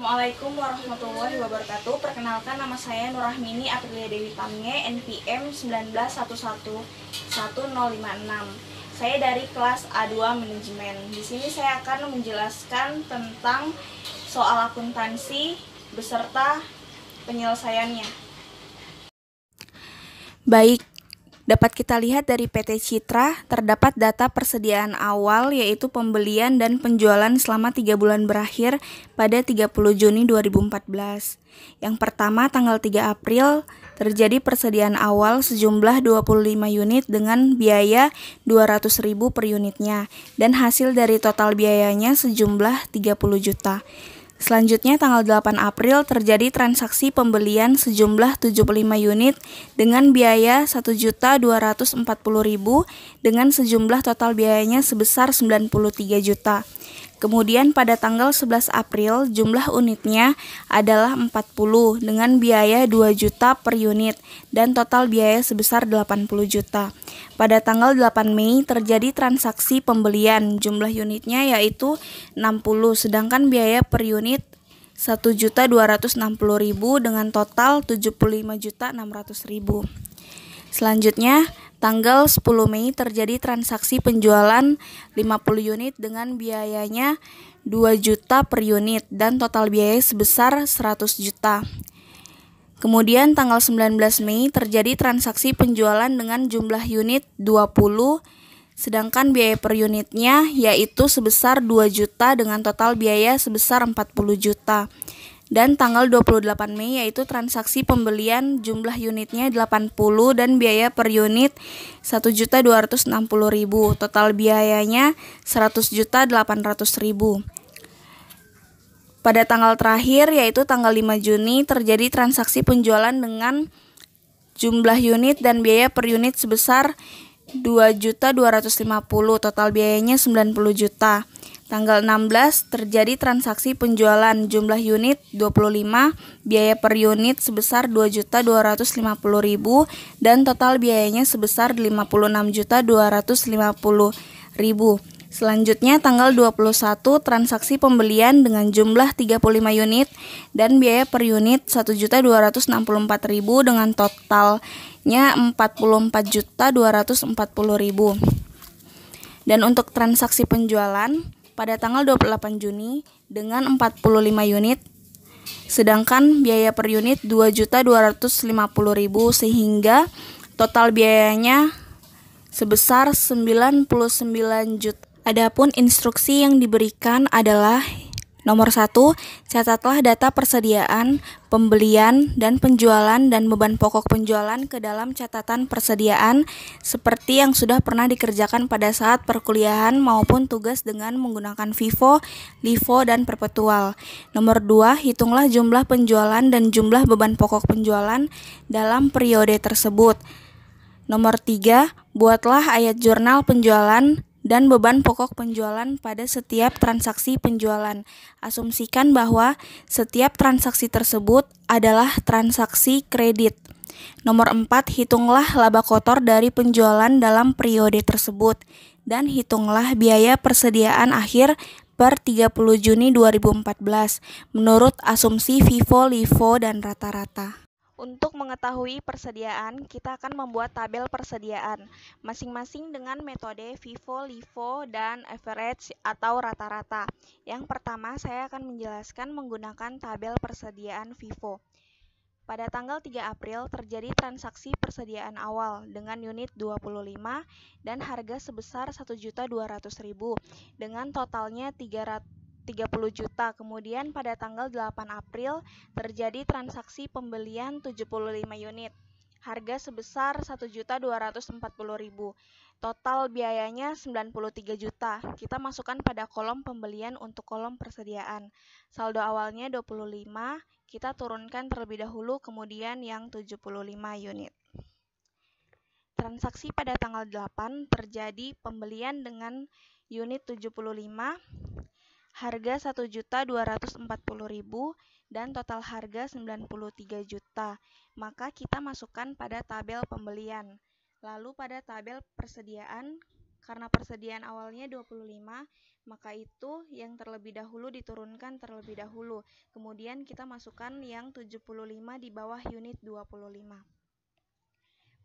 Assalamualaikum warahmatullahi wabarakatuh. Perkenalkan, nama saya Nurrahmini Aprilia Dewi Tamnge, NPM 1911111056. Saya dari kelas A2 Manajemen. Di sini saya akan menjelaskan tentang soal akuntansi beserta penyelesaiannya. Baik, dapat kita lihat dari PT Citra, terdapat data persediaan awal yaitu pembelian dan penjualan selama 3 bulan berakhir pada 30 Juni 2014. Yang pertama, tanggal 3 April, terjadi persediaan awal sejumlah 25 unit dengan biaya 200.000 per unitnya, dan hasil dari total biayanya sejumlah 30 juta. Selanjutnya, tanggal 8 April terjadi transaksi pembelian sejumlah 75 unit dengan biaya 1.240.000 dengan sejumlah total biayanya sebesar 93 juta. Kemudian pada tanggal 11 April jumlah unitnya adalah 40 dengan biaya 2 juta per unit dan total biaya sebesar 80 juta. Pada tanggal 8 Mei terjadi transaksi pembelian, jumlah unitnya yaitu 60 sedangkan biaya per unit 1.260.000 dengan total 75.600.000. Selanjutnya, tanggal 10 Mei terjadi transaksi penjualan 50 unit dengan biayanya 2 juta per unit dan total biaya sebesar 100 juta. Kemudian tanggal 19 Mei terjadi transaksi penjualan dengan jumlah unit 20 sedangkan biaya per unitnya yaitu sebesar 2 juta dengan total biaya sebesar 40 juta. Dan tanggal 28 Mei yaitu transaksi pembelian jumlah unitnya 80 dan biaya per unit 1.260.000, total biayanya 100.800.000. Pada tanggal terakhir yaitu tanggal 5 Juni terjadi transaksi penjualan dengan jumlah unit dan biaya per unit sebesar 2.250, total biayanya 90 juta. Tanggal 16 terjadi transaksi penjualan jumlah unit 25, biaya per unit sebesar 2.250.000 dan total biayanya sebesar 56.250.000. Selanjutnya tanggal 21 transaksi pembelian dengan jumlah 35 unit dan biaya per unit 1.264.000 dengan totalnya 44.240.000. Dan untuk transaksi penjualan pada tanggal 28 Juni dengan 45 unit, sedangkan biaya per unit 2.250.000 sehingga total biayanya sebesar 99 juta. Adapun instruksi yang diberikan adalah nomor 1, catatlah data persediaan, pembelian, dan penjualan dan beban pokok penjualan ke dalam catatan persediaan seperti yang sudah pernah dikerjakan pada saat perkuliahan maupun tugas dengan menggunakan FIFO, LIFO, dan perpetual. Nomor 2, hitunglah jumlah penjualan dan jumlah beban pokok penjualan dalam periode tersebut. Nomor 3, buatlah ayat jurnal penjualan dan beban pokok penjualan pada setiap transaksi penjualan. Asumsikan bahwa setiap transaksi tersebut adalah transaksi kredit. Nomor 4, hitunglah laba kotor dari penjualan dalam periode tersebut dan hitunglah biaya persediaan akhir per 30 Juni 2014 menurut asumsi FIFO, LIFO, dan rata-rata. Untuk mengetahui persediaan, kita akan membuat tabel persediaan, masing-masing dengan metode FIFO, LIFO, dan average atau rata-rata. Yang pertama, saya akan menjelaskan menggunakan tabel persediaan FIFO. Pada tanggal 3 April terjadi transaksi persediaan awal dengan unit 25 dan harga sebesar 1.200.000 dengan totalnya 30 juta. Kemudian pada tanggal 8 April terjadi transaksi pembelian 75 unit. Harga sebesar 1.240.000. Total biayanya 93 juta. Kita masukkan pada kolom pembelian untuk kolom persediaan. Saldo awalnya 25, kita turunkan terlebih dahulu kemudian yang 75 unit. Transaksi pada tanggal 8 terjadi pembelian dengan unit 75, harga 1.240.000 dan total harga 93 juta. Maka kita masukkan pada tabel pembelian. Lalu pada tabel persediaan Karena persediaan awalnya 25, maka itu yang terlebih dahulu diturunkan terlebih dahulu. Kemudian kita masukkan yang 75 di bawah unit 25.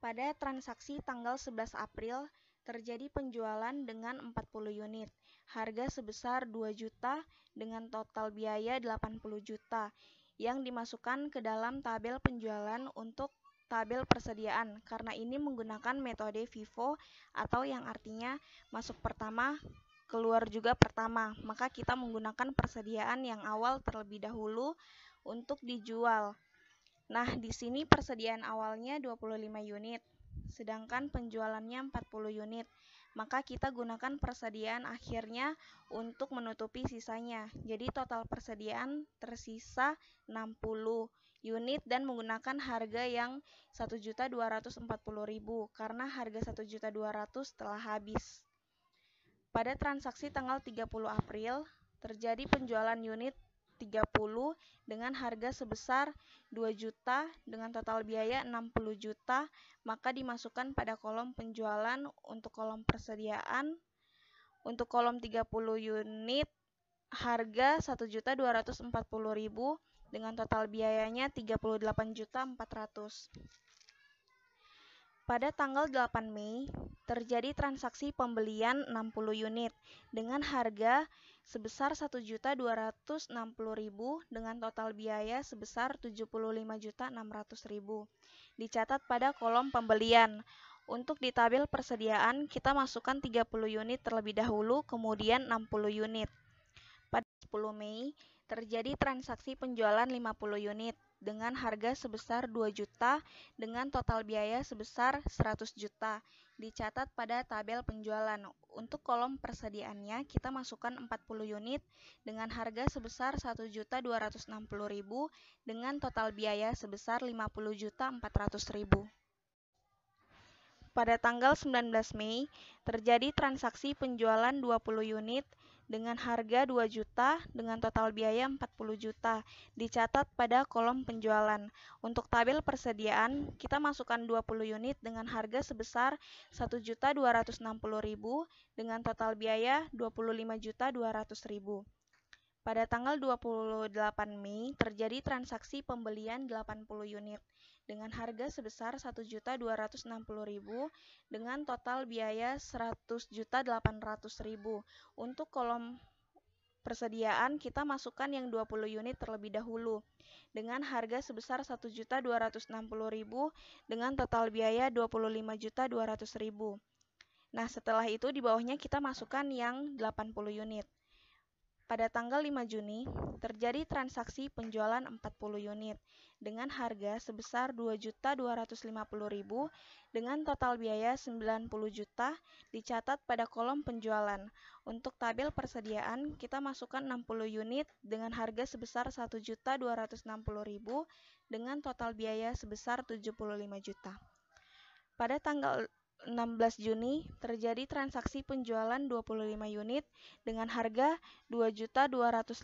Pada transaksi tanggal 11 April, terjadi penjualan dengan 40 unit. Harga sebesar 2 juta dengan total biaya 80 juta yang dimasukkan ke dalam tabel penjualan untuk tabel persediaan. Karena ini menggunakan metode FIFO atau yang artinya masuk pertama, keluar juga pertama. Maka kita menggunakan persediaan yang awal terlebih dahulu untuk dijual. Nah, di sini persediaan awalnya 25 unit, sedangkan penjualannya 40 unit. Maka kita gunakan persediaan akhirnya untuk menutupi sisanya. Jadi total persediaan tersisa 60 unit dan menggunakan harga yang 1.240.000 karena harga 1.200.000 telah habis. Pada transaksi tanggal 30 April, terjadi penjualan unit 30 dengan harga sebesar 2 juta dengan total biaya 60 juta, maka dimasukkan pada kolom penjualan untuk kolom persediaan. Untuk kolom 30 unit harga 1.240.000 dengan total biayanya 38.400.000. Pada tanggal 8 Mei, terjadi transaksi pembelian 60 unit dengan harga sebesar 1.260.000 dengan total biaya sebesar 75.600.000. Dicatat pada kolom pembelian. Untuk di tabel persediaan, kita masukkan 30 unit terlebih dahulu, kemudian 60 unit. Pada 10 Mei, terjadi transaksi penjualan 50 unit dengan harga sebesar 2 juta dengan total biaya sebesar 100 juta. Dicatat pada tabel penjualan. Untuk kolom persediaannya, kita masukkan 40 unit dengan harga sebesar 1.260.000 dengan total biaya sebesar 50.400.000. Pada tanggal 19 Mei, terjadi transaksi penjualan 20 unit dengan harga 2 juta dengan total biaya 40 juta. Dicatat pada kolom penjualan. Untuk tabel persediaan, kita masukkan 20 unit dengan harga sebesar 1.260.000 dengan total biaya 25.200.000. Pada tanggal 28 Mei, terjadi transaksi pembelian 80 unit dengan harga sebesar 1.260.000 dengan total biaya 100.800.000. Untuk kolom persediaan, kita masukkan yang 20 unit terlebih dahulu dengan harga sebesar 1.260.000 dengan total biaya 25.200.000. Nah, setelah itu di bawahnya kita masukkan yang 80 unit. Pada tanggal 5 Juni, terjadi transaksi penjualan 40 unit dengan harga sebesar 2.250.000 dengan total biaya 90 juta, dicatat pada kolom penjualan. Untuk tabel persediaan, kita masukkan 60 unit dengan harga sebesar 1.260.000 dengan total biaya sebesar 75 juta. Pada tanggal 16 Juni, terjadi transaksi penjualan 25 unit dengan harga 2.250.000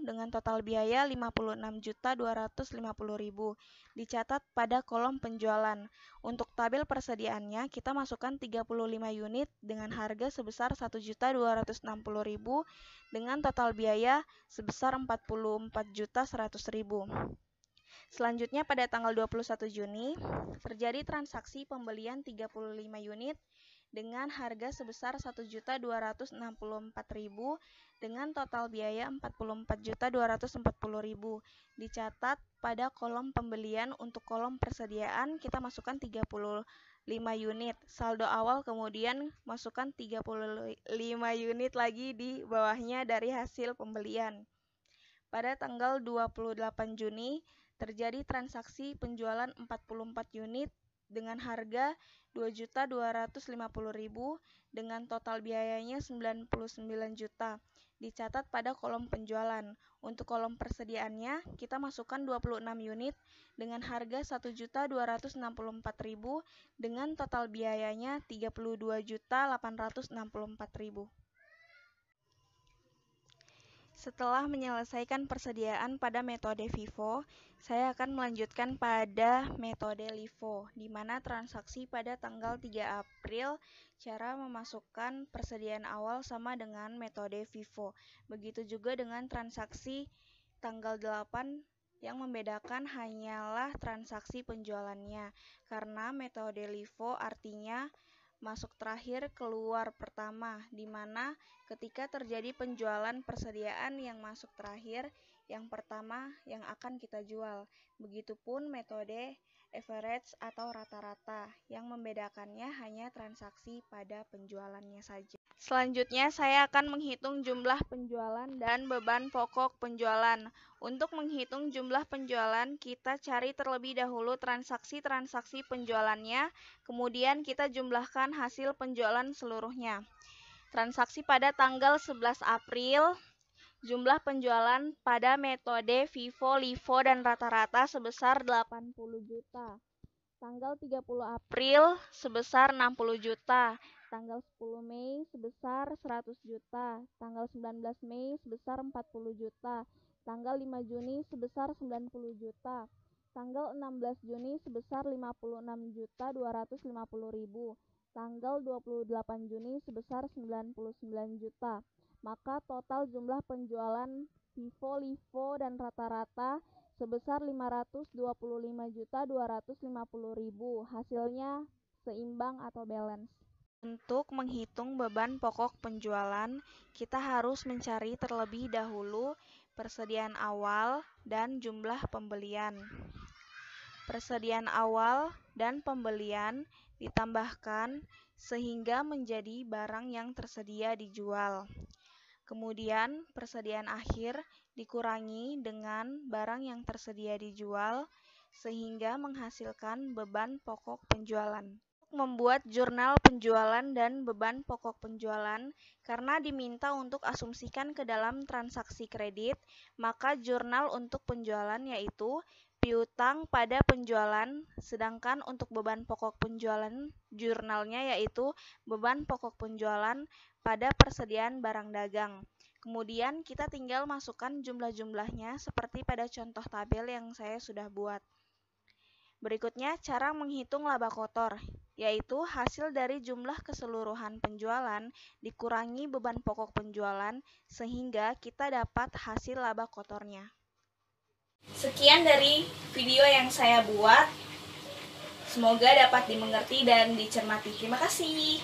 dengan total biaya 56.250.000. Dicatat pada kolom penjualan. Untuk tabel persediaannya, kita masukkan 35 unit dengan harga sebesar 1.260.000 dengan total biaya sebesar 44.100.000. Selanjutnya pada tanggal 21 Juni, terjadi transaksi pembelian 35 unit dengan harga sebesar 1.264.000 dengan total biaya 44.240.000. Dicatat pada kolom pembelian. Untuk kolom persediaan, kita masukkan 35 unit. Saldo awal kemudian masukkan 35 unit lagi di bawahnya dari hasil pembelian. Pada tanggal 28 Juni, terjadi transaksi penjualan 44 unit dengan harga 2.250.000 dengan total biayanya 99 juta. Dicatat pada kolom penjualan. Untuk kolom persediaannya, kita masukkan 26 unit dengan harga 1.264.000 dengan total biayanya 32.864.000. Setelah menyelesaikan persediaan pada metode FIFO, saya akan melanjutkan pada metode LIFO, di mana transaksi pada tanggal 3 April, cara memasukkan persediaan awal sama dengan metode FIFO. Begitu juga dengan transaksi tanggal 8, yang membedakan hanyalah transaksi penjualannya, karena metode LIFO artinya masuk terakhir, keluar pertama, di mana ketika terjadi penjualan persediaan yang masuk terakhir, yang pertama yang akan kita jual. Begitupun metode average atau rata-rata, yang membedakannya hanya transaksi pada penjualannya saja. Selanjutnya, saya akan menghitung jumlah penjualan dan beban pokok penjualan. Untuk menghitung jumlah penjualan, kita cari terlebih dahulu transaksi-transaksi penjualannya, kemudian kita jumlahkan hasil penjualan seluruhnya. Transaksi pada tanggal 11 April, jumlah penjualan pada metode FIFO, LIFO, dan rata-rata sebesar 80 juta. Tanggal 30 April sebesar 60 juta. Tanggal 10 Mei sebesar 100 juta. Tanggal 19 Mei sebesar 40 juta. Tanggal 5 Juni sebesar 90 juta. Tanggal 16 Juni sebesar 56 juta 250 ribu. Tanggal 28 Juni sebesar 99 juta. Maka total jumlah penjualan FIFO, LIFO, dan rata-rata sebesar 525.250.000. Hasilnya seimbang atau balance. Untuk menghitung beban pokok penjualan, kita harus mencari terlebih dahulu persediaan awal dan jumlah pembelian. Persediaan awal dan pembelian ditambahkan sehingga menjadi barang yang tersedia dijual. Kemudian persediaan akhir dikurangi dengan barang yang tersedia dijual sehingga menghasilkan beban pokok penjualan. Membuat jurnal penjualan dan beban pokok penjualan, karena diminta untuk asumsikan ke dalam transaksi kredit, maka jurnal untuk penjualan yaitu piutang pada penjualan, sedangkan untuk beban pokok penjualan jurnalnya yaitu beban pokok penjualan pada persediaan barang dagang. Kemudian kita tinggal masukkan jumlah-jumlahnya seperti pada contoh tabel yang saya sudah buat. Berikutnya cara menghitung laba kotor, yaitu hasil dari jumlah keseluruhan penjualan dikurangi beban pokok penjualan sehingga kita dapat hasil laba kotornya. Sekian dari video yang saya buat. Semoga dapat dimengerti dan dicermati. Terima kasih.